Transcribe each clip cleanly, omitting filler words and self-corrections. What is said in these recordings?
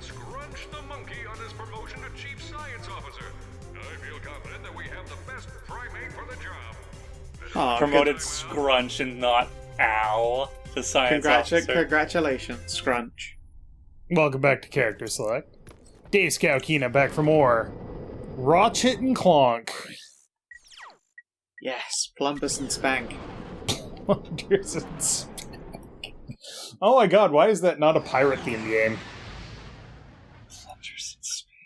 Scrunch the monkey on his promotion to Chief Science Officer. I feel confident that we have the best primate for the job. Promoted Scrunch and not Al, the science officer. Congratulations, Scrunch. Welcome back to Character Select. Dave Scout Kina back for more Ratchet and Clank. Yes, Plumbus and Spank. Plunders and Spank. Oh my god, why is that not a pirate themed game?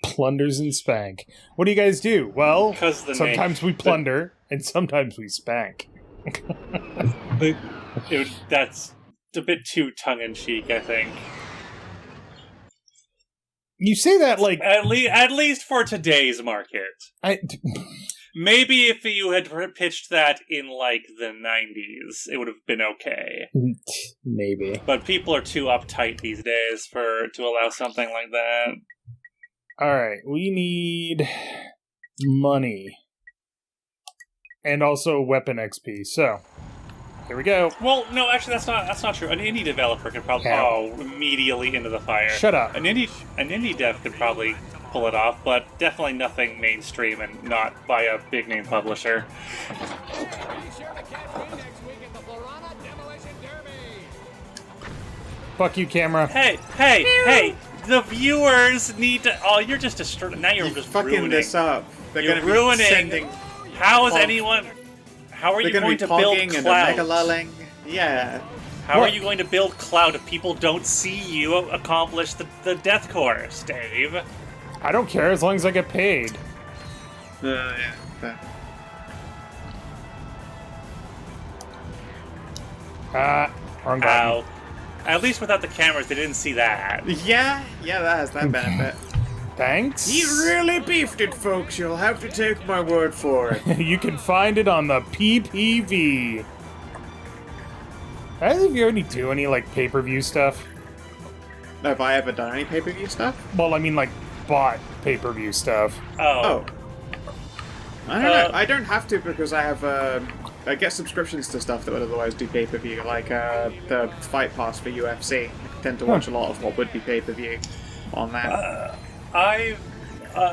Plunders and Spank. What do you guys do? Well, sometimes we plunder, and sometimes we spank. That's a bit too tongue-in-cheek, I think. You say that like... At least for today's market. Maybe if you had pitched that in, like, the 90s, it would have been okay. Maybe. But people are too uptight these days to allow something like that. Alright, we need money. And also weapon XP, so... Here we go. Well, no, actually, that's not true. An indie developer could probably immediately into the fire. Shut up. An indie dev could probably pull it off, but definitely nothing mainstream and not by a big name publisher. Fuck you, camera. Hey! The viewers need to. Oh, you're just now you're just fucking ruining this up. You're ruining. How is anyone? How are you going to build cloud? Yeah. How are you going to build cloud if people don't see you accomplish the death course, Dave? I don't care as long as I get paid. Yeah. Wrong button. Ow. At least without the cameras, they didn't see that. Yeah, that has that benefit. Thanks. He really beefed it, folks. You'll have to take my word for it. You can find it on the PPV. Either of you already do any, like, pay-per-view stuff? Have I ever done any pay-per-view stuff? Well, I mean, like, bought pay-per-view stuff. Oh. I don't know. I don't have to because I have, I get subscriptions to stuff that would otherwise do pay-per-view, like, the Fight Pass for UFC. I tend to watch a lot of what would be pay-per-view on that. I've,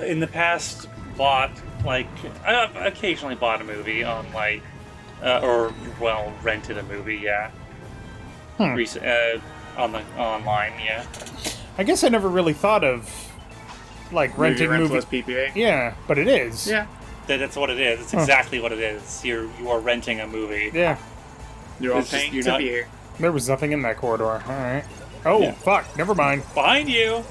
in the past, I've occasionally bought a movie on, like, rented a movie, yeah. Online, yeah. I guess I never really thought of, like, renting movies. PPA. Yeah, but it is. Yeah. That's what it is. It's exactly what it is. You are renting a movie. Yeah. You're all paying to view. There was nothing in that corridor. Alright. Oh, fuck. Never mind. Behind you!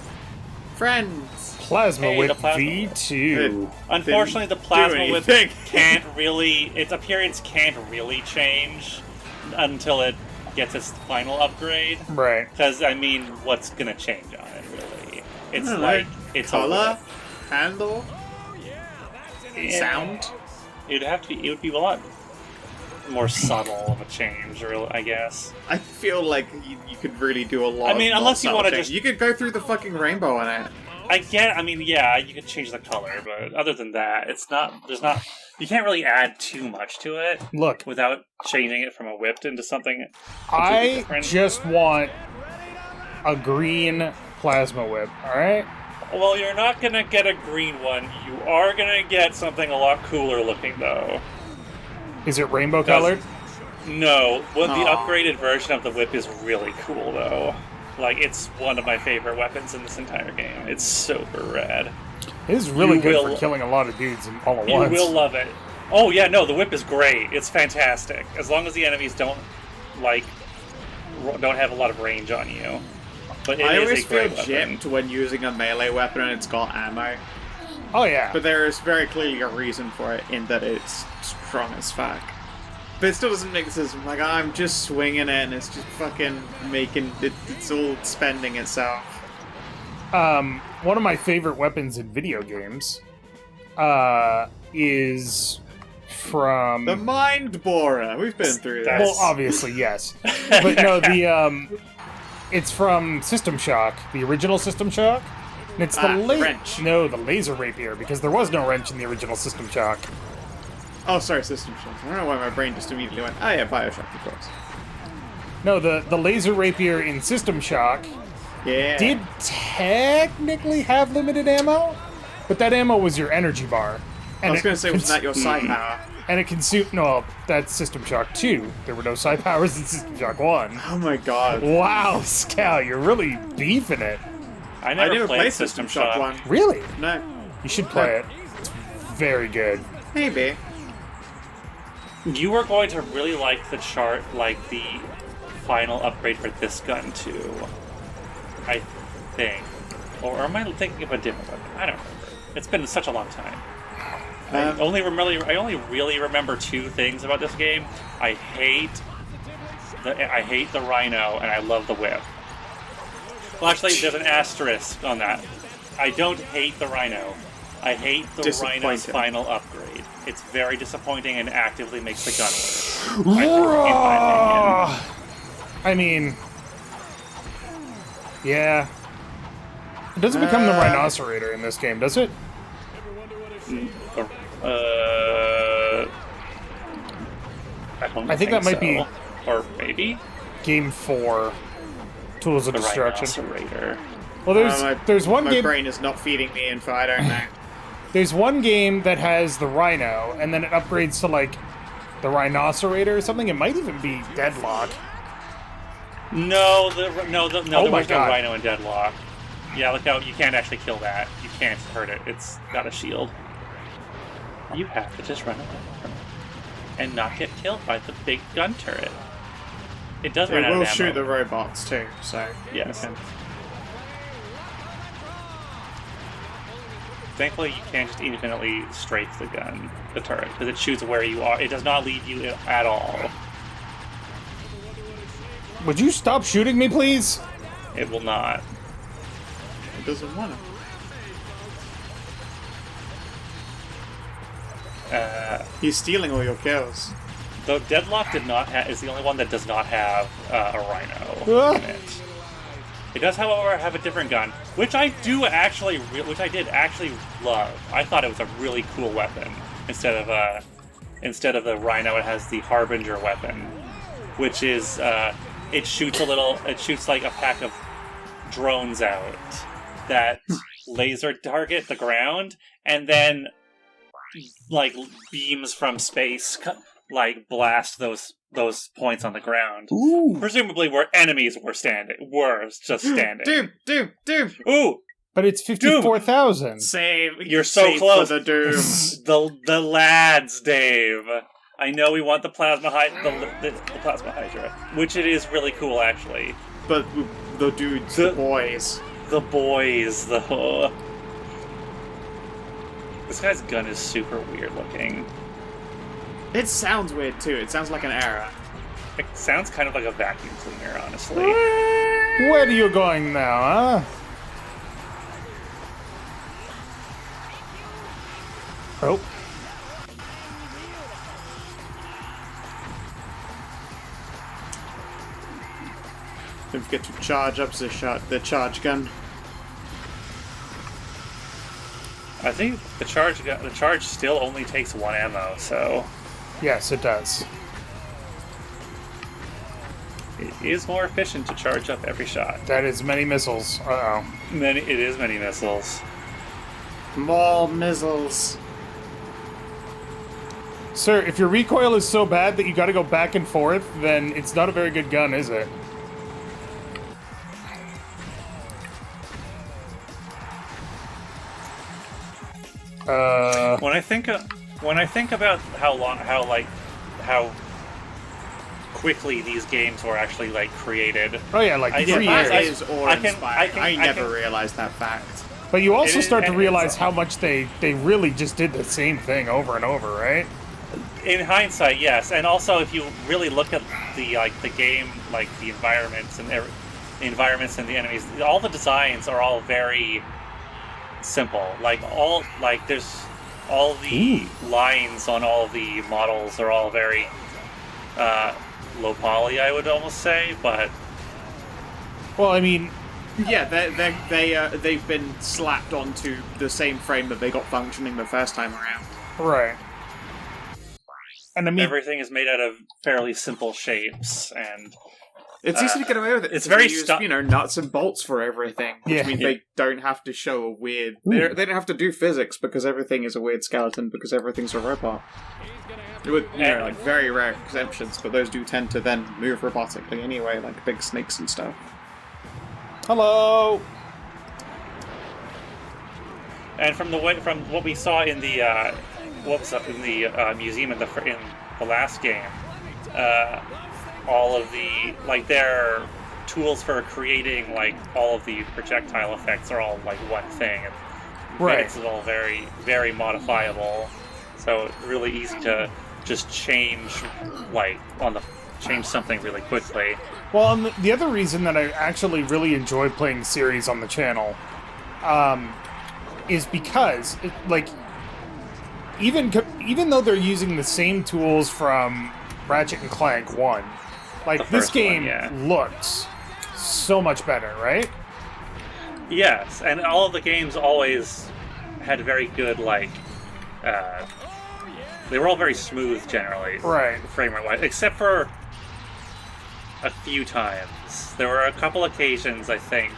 Friends! Plasma Whip V2. Unfortunately, the Plasma Whip its appearance can't really change until it gets its final upgrade. Right. Because, I mean, what's going to change on it, really? It's it's color, handle, sound. It would be a lot more subtle of a change, I guess. I feel like you could really do a lot. I mean, unless you want to you could go through the fucking rainbow on it. You could change the color, but other than that, you can't really add too much to it. Look, without changing it from a whipped into something different. Just want a green Plasma Whip, alright? Well, you're not gonna get a green one. You are gonna get something a lot cooler looking, though. Is it rainbow colored? No. The upgraded version of the whip is really cool, though. Like, it's one of my favorite weapons in this entire game. It's super rad. It is really good for killing a lot of dudes all at once. You will love it. Oh, yeah, no, the whip is great. It's fantastic. As long as the enemies don't have a lot of range on you. But I always feel gypped when using a melee weapon and it's got ammo. Oh, yeah. But there is very clearly a reason for it in that it's strong as fuck. But it still doesn't make sense. Like, I'm just swinging it and it's just fucking it's all spending itself. One of my favorite weapons in video games is from... The Mind Borer! We've been through this. Well, obviously, yes. But no, it's from System Shock, the original System Shock. And it's the wrench. No, the laser rapier, because there was no wrench in the original System Shock. Oh, sorry, System Shock. I don't know why my brain just immediately went, yeah, Bioshock, of course. No, the laser rapier in System Shock Yeah. did technically have limited ammo, but that ammo was your energy bar. I was going to say, wasn't that your psi power? And it consumed... No, that's System Shock 2. There were no psi powers in System Shock 1. Oh my god. Wow, Scal, you're really beefing it. I I never never played played System System Shock Shock. 1. Really? No. You should play it. It's very good. Maybe. You are going to really like the final upgrade for this gun too. I think. Or am I thinking of a different one? I don't remember. It's been such a long time. I only really remember two things about this game. I hate the Rhino, and I love the whip. Well, actually, there's an asterisk on that. I don't hate the Rhino. I hate the Rhino's final upgrade. It's very disappointing and actively makes the gun worse. In my opinion. I mean... Yeah. It doesn't become the Rhinocerator in this game, does it? I think that might be... Or maybe? Game 4. Tools of The Destruction. Rhinocerator. Well, there's one game... My brain is not feeding me info, I don't know. There's one game that has the Rhino, and then it upgrades to, like, the Rhinocerator or something. It might even be Deadlock. No, there was no God. Rhino in Deadlock. Yeah, look out, you can't actually kill that. You can't hurt it. It's got a shield. You have to just run away from it. And not get killed by the big gun turret. It does run out of ammo. It will shoot the robots too, so... Yes. Okay. Thankfully, you can't just infinitely strafe the gun, the turret, because it shoots where you are. It does not leave you at all. Would you stop shooting me, please? It will not. It doesn't want to. He's stealing all your kills. Though Deadlock is the only one that does not have a Rhino in it. It does, however, have a different gun, which I did actually love. I thought it was a really cool weapon. Instead of the Rhino, it has the Harbinger weapon, which is it shoots like a pack of drones out that laser target the ground, and then like beams from space like blast those points on the ground. Ooh. Presumably where enemies were just standing. Doom! Ooh! But it's 54,000. Save! You're so save close. For the Doom. the lads, Dave. I know we want the plasma Hydra, which it is really cool, actually. But the dudes, the boys. The boys, This guy's gun is super weird looking. It sounds weird too. It sounds like an error. It sounds kind of like a vacuum cleaner, honestly. Where are you going now, huh? Oh. Don't forget to charge up the charge gun. I think the charge still only takes one ammo, so Yes, it does. it is more efficient to charge up every shot. That is many missiles. Uh-oh. It is many missiles. More missiles. Sir, if your recoil is so bad that you gotta go back and forth, then it's not a very good gun, is it? When I think about how quickly these games were actually like created. Oh yeah, like 3 years. Is awe-inspiring. I never realized that fact. But you also start to and realize it's- how much they really just did the same thing over and over, right? In hindsight, yes, and also if you really look at the game, like the environments and the enemies, all the designs are all very simple. There's all the lines on all the models are all very low poly, I would almost say, but Well, I mean, Yeah, they've been slapped onto the same frame that they got functioning the first time around. right. And I mean, everything is made out of fairly simple shapes, and It's easy to get away with it. It's because very they use, nuts and bolts for everything. Which Yeah. means they don't have to show a weird... They don't have to do physics because everything is a weird skeleton because everything's a robot. With, like very rare exemptions, but those do tend to then move robotically anyway, like big snakes and stuff. Hello. And from what we saw in the museum in the last game, all of the their tools for creating all of the projectile effects are all one thing. And Right. It's all very, very modifiable. So it's really easy to just change something really quickly. Well, and the other reason that I actually really enjoy playing the series on the channel, is because even though they're using the same tools from Ratchet and Clank 1, this game looks so much better, right? Yes, and all of the games always had very good they were all very smooth generally, right? Frame rate wise, except for a few times. There were a couple occasions, I think,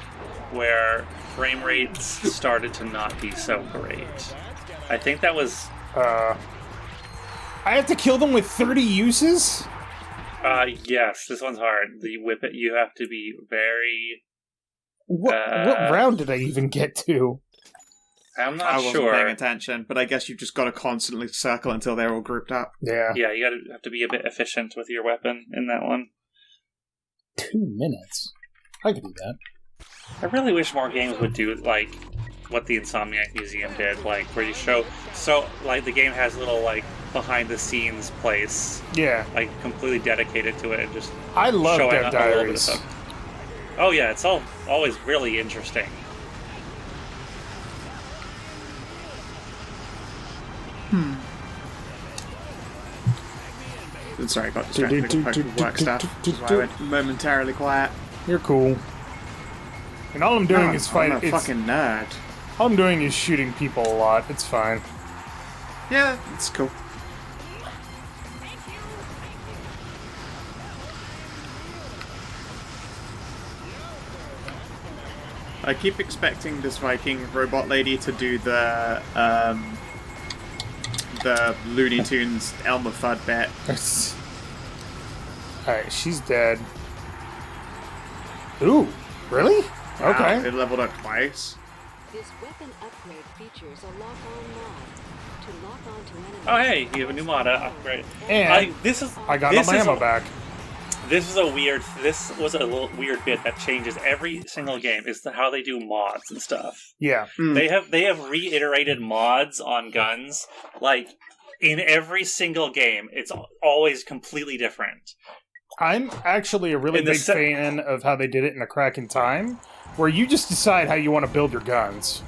where frame rates started to not be so great. I think that was... I have to kill them with 30 uses? Yes, this one's hard. The whip it, you have to be very... What round did I even get to? I'm not I wasn't sure. paying attention, but I guess you've just got to constantly circle until they're all grouped up. Yeah. Yeah, you have to be a bit efficient with your weapon in that one. 2 minutes? I could do that. I really wish more games would do what the Insomniac Museum did, where you show the game has a little behind the scenes place, completely dedicated to it, and just I love showing Dev a little bit of Diaries. stuff. Oh yeah, it's always really interesting. Sorry, I got distracted with work stuff, which is why I went momentarily quiet. You're cool. And all I'm doing is fighting. I'm a fucking nerd. All I'm doing is shooting people a lot. It's fine. Yeah, it's cool. I keep expecting this Viking robot lady to do the Looney Tunes Elmer Fudd bit. Alright, she's dead. Ooh, really? Okay. It leveled up twice. This weapon upgrade features a lock-on mod. To lock on to enemies. Oh hey, you have a new mod upgrade. And I got all my ammo back. This was a little weird bit that changes every single game. Is how they do mods and stuff. Yeah. They have reiterated mods on guns in every single game. It's always completely different. I'm actually a really big fan of how they did it in A Crack in Time, where you just decide how you want to build your guns.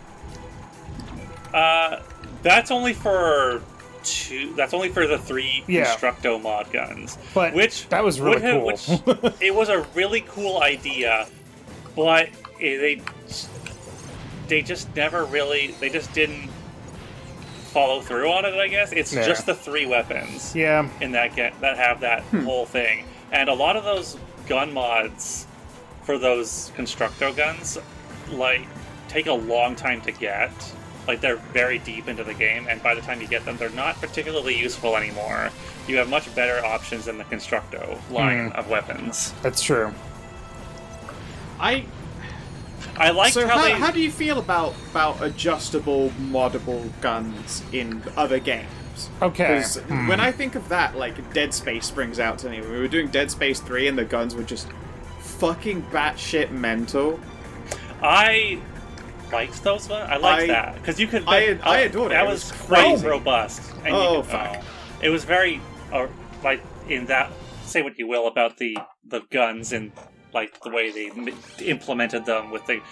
That's only for the 3 Constructo mod guns. But that was really cool. It was a really cool idea, but they just didn't follow through on it, I guess. It's just the 3 weapons in that that have that whole thing. And a lot of those gun mods for those Constructo guns take a long time to get. They're very deep into the game, and by the time you get them, they're not particularly useful anymore. You have much better options in the Constructo line of weapons. That's true. I like how do you feel about adjustable, moddable guns in other games? Okay. Because when I think of that, Dead Space springs out to me. We were doing Dead Space 3 and the guns were just fucking batshit mental. I liked those ones. I liked that. Because you could... I adored it. That it was crazy. quite robust. And fuck. It was very... in that... Say what you will about the guns and the way they implemented them with the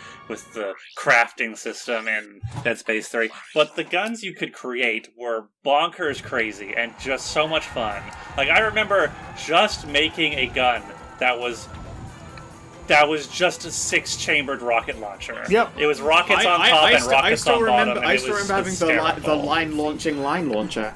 crafting system in Dead Space 3. But the guns you could create were bonkers crazy and just so much fun. I remember just making a gun that was just a 6-chambered rocket launcher. Yep. It was rockets on top and rockets on bottom. I still remember having the line launcher.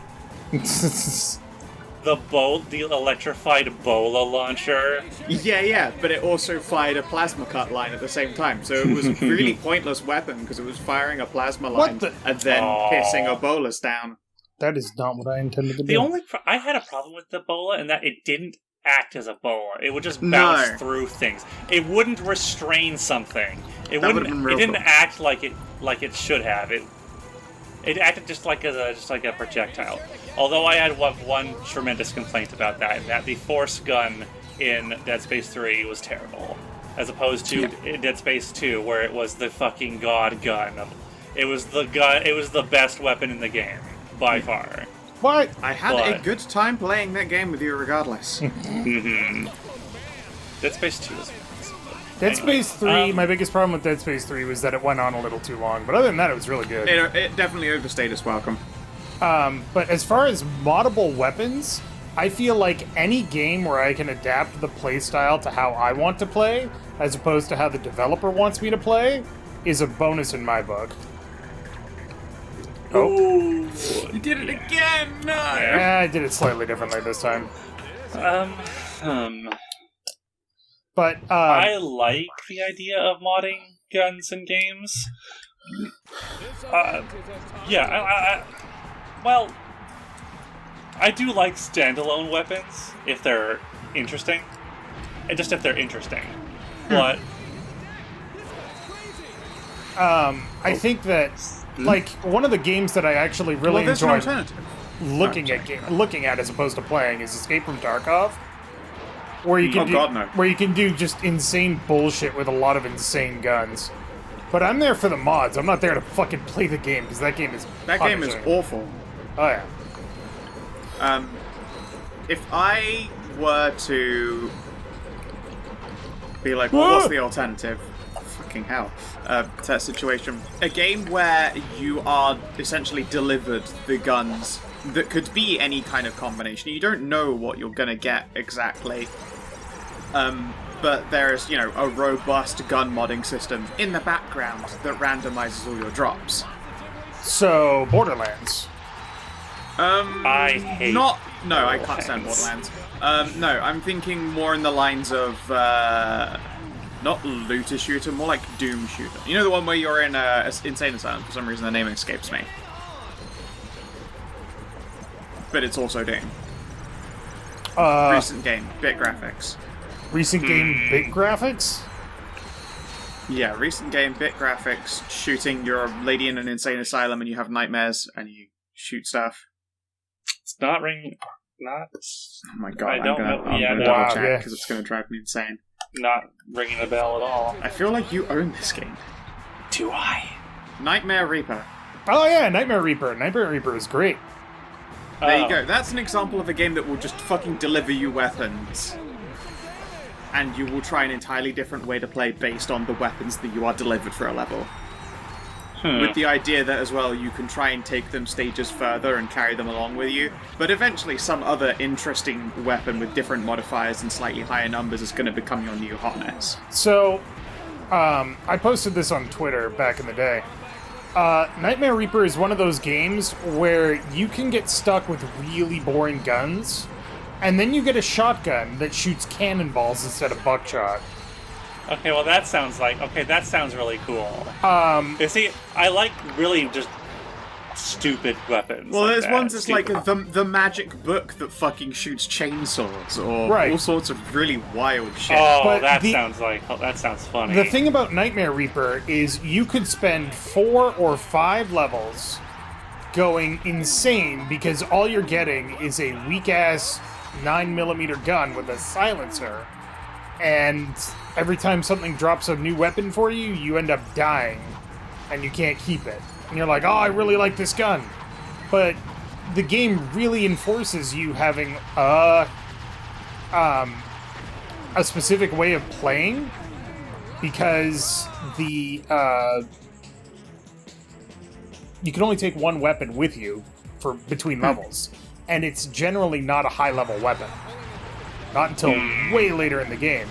the electrified bola launcher. Yeah, but it also fired a plasma cut line at the same time, so it was a really pointless weapon because it was firing a plasma line and then pissing a bolus down. That is not what I intended to do. I had a problem with the bola in that it didn't act as a bola. It would just bounce through things. It wouldn't restrain something. It didn't act like it should have. It acted just like a projectile. Although I had one tremendous complaint about that the force gun in Dead Space 3 was terrible, as opposed to in Dead Space 2, where it was the fucking god gun. It was the best weapon in the game by far. What? I had a good time playing that game with you, regardless. Mm-hmm. Dead Space 2 was. Dead Space 3, my biggest problem with Dead Space 3 was that it went on a little too long, but other than that, it was really good. It definitely overstayed its welcome. But as far as moddable weapons, I feel like any game where I can adapt the playstyle to how I want to play, as opposed to how the developer wants me to play, is a bonus in my book. Oh, you did it again! No! Yeah, I did it slightly differently this time. But I like the idea of modding guns in games. Well, I do like standalone weapons if they're interesting. Just if they're interesting. But I think that like one of the games that I actually really enjoy looking at as opposed to playing is Escape from Tarkov. Where you can do just insane bullshit with a lot of insane guns. But I'm there for the mods. I'm not there to fucking play the game, because that game is awful. Oh yeah. If I were to be like, well, what's the alternative? Fucking hell. To that situation. A game where you are essentially delivered the guns that could be any kind of combination. You don't know what you're gonna get exactly. But there's, a robust gun modding system in the background that randomizes all your drops. So, Borderlands. I hate No, I can't stand Borderlands. No, I'm thinking more in the lines of, not looter shooter, more like Doom shooter. You know the one where you're in an insane asylum? For some reason the name escapes me. But it's also Doom. Recent game, bit graphics. Recent game, bit graphics? Yeah, recent game, bit graphics, shooting, you're a lady in an insane asylum and you have nightmares and you shoot stuff. It's not ringing. Not. Oh my god, I'm gonna double check because it's gonna drive me insane. Not ringing a bell at all. I feel like you own this game. Do I? Nightmare Reaper. Oh yeah, Nightmare Reaper. Nightmare Reaper is great. There you go. That's an example of a game that will just fucking deliver you weapons. And you will try an entirely different way to play based on the weapons that you are delivered for a level. With the idea that, as well, you can try and take them stages further and carry them along with you, but eventually some other interesting weapon with different modifiers and slightly higher numbers is going to become your new hotness. So, I posted this on Twitter back in the day. Nightmare Reaper is one of those games where you can get stuck with really boring guns, and then you get a shotgun that shoots cannonballs instead of buckshot. Okay, well that sounds really cool. You see, I like really just stupid weapons. Well, there's ones that's like the magic book that fucking shoots chainsaws, or all sorts of really wild shit. Oh, but that sounds funny. The thing about Nightmare Reaper is you could spend 4 or 5 levels going insane because all you're getting is a weak-ass 9mm gun with a silencer, and every time something drops a new weapon for you, you end up dying, and you can't keep it. And you're like, oh, I really like this gun. But the game really enforces you having a specific way of playing, because you can only take one weapon with you for between levels, and it's generally not a high-level weapon. Not until way later in the game.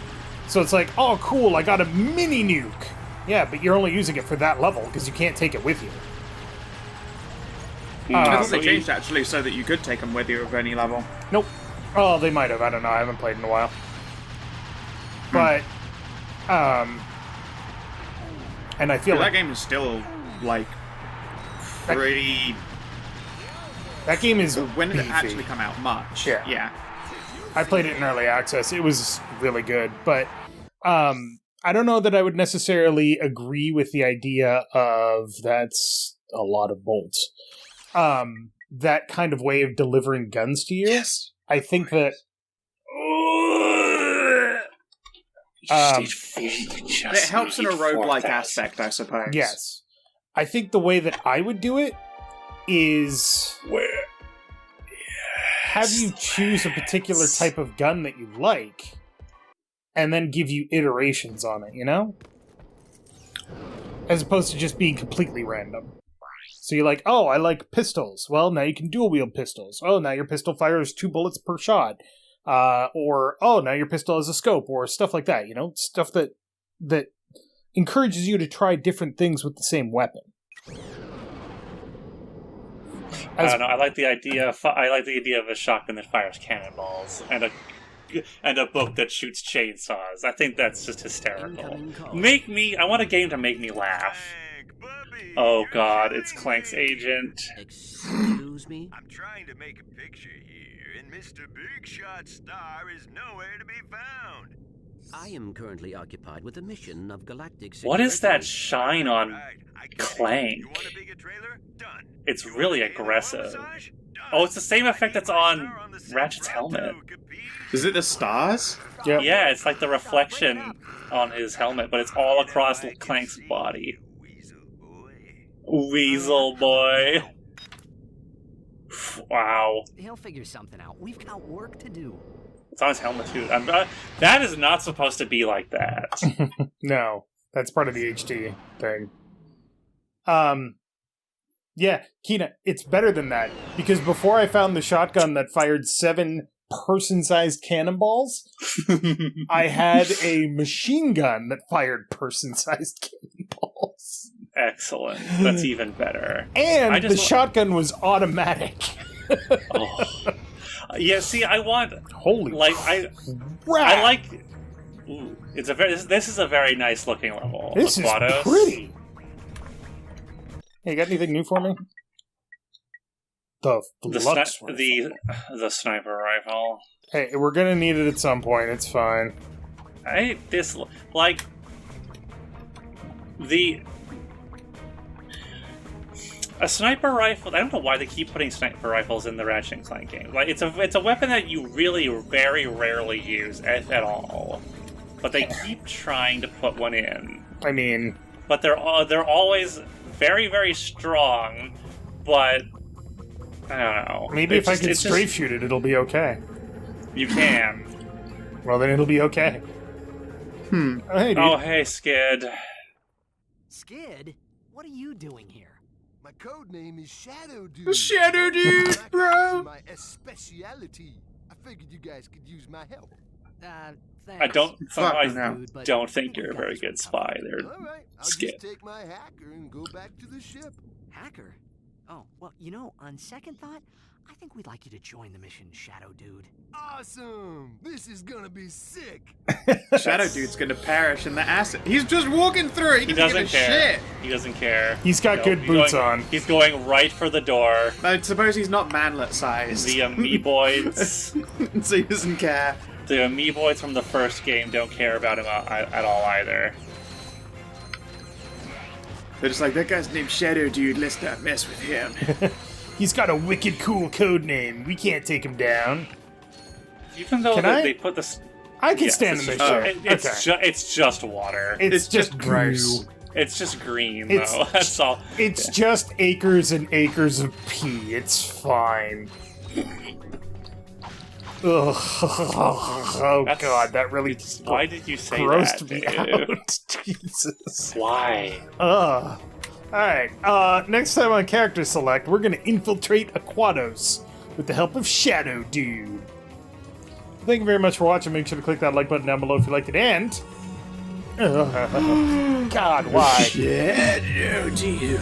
So it's like, oh, cool, I got a mini nuke. Yeah, but you're only using it for that level, because you can't take it with you. I thought they changed, actually, so that you could take them with you of any level. Nope. Oh, they might have. I don't know. I haven't played in a while. But, and I feel that like game is still, like, pretty... that game is When did it beefy. actually come out? March? Yeah. I played it in early access. It was really good, but I don't know that I would necessarily agree with the idea of that's a lot of bolts. That kind of way of delivering guns to you. Yes. I think that It helps in a roguelike aspect, I suppose. yes. I think the way that I would do it is have you choose a particular type of gun that you like, and then give you iterations on it, you know? As opposed to just being completely random. So you're like, oh, I like pistols. Well, now you can dual-wield pistols. Oh, now your pistol fires 2 bullets per shot. Or, oh, now your pistol has a scope, or stuff like that, you know? Stuff that encourages you to try different things with the same weapon. I don't know. I like the idea of a shotgun that fires cannonballs and a book that shoots chainsaws. I think that's just hysterical. I want a game to make me laugh. Oh God, it's Clank's agent. Excuse me? I'm trying to make a picture here, and Mr. Big Shot Star is nowhere to be found. I am currently occupied with a mission of galactic security. What is that shine on Right, I get it. Clank? You want a bigger trailer? Done. It's You really want a halo aggressive. massage? Done. Oh, it's the same effect that's on Star the set Ratchet's right helmet. too, capiche? Is it the stars? Yep. Yeah, it's like the reflection on his helmet, but it's all across Clank's body. Weasel boy. Weasel boy. Wow. He'll figure something out. We've got work to do. It's on his helmet, too. That is not supposed to be like that. No, that's part of the HD thing. Yeah, Kina, it's better than that. Because before I found the shotgun that fired 7 person-sized cannonballs, I had a machine gun that fired person-sized cannonballs. Excellent. That's even better. And the shotgun was automatic. Oh. Yeah, see, I want... Holy I crap. like... Ooh, this is a very nice looking level. This is Aquatos. pretty. Hey, you got anything new for me? The flux rifle. The sniper rifle. Hey, we're gonna need it at some point. It's fine. A sniper rifle. I don't know why they keep putting sniper rifles in the Ratchet and Clank game. Like it's a weapon that you really very rarely use at all. But they keep trying to put one in. I mean, but they're always very, very strong. But I don't know. Maybe if I can strafe shoot it, it'll be okay. You can. Well, then it'll be okay. Hey, dude. Oh, hey, Skid. Skid? What are you doing here? My code name is Shadow Dude. Shadow Dude, bro! My speciality. I figured you guys could use my help. Thanks. I don't Dude, don't think you're a very good spy there, All right, I'll Skid. just take my hacker and go back to the ship. Hacker? Oh, well, on second thought, I think we'd like you to join the mission, Shadow Dude. Awesome! This is gonna be sick. Shadow Dude's gonna perish in the acid. He's just walking through it. He doesn't doesn't give a care. shit. He doesn't care. He's got good boots on. He's going right for the door. I suppose he's not manlet sized. The Amoeboids. So he doesn't care. The Amoeboids from the first game don't care about him at all either. They're just like, that guy's named Shadow Dude, let's not mess with him. He's got a wicked cool code name. We can't take him down. Even though they put this... I can Yes, stand in it's this just- shit. it's just water. It's just gross. goo. It's just green, It's- though. That's all. It's just acres and acres of pee. It's fine. Ugh. Oh That's- god, that really Why did you say grossed that, me dude? out. Jesus. Why? Ugh. Alright, next time on Character Select, we're gonna infiltrate Aquatos with the help of Shadow Dude. Thank you very much for watching. Make sure to click that like button down below if you liked it, and... God, why? Shadow Dude.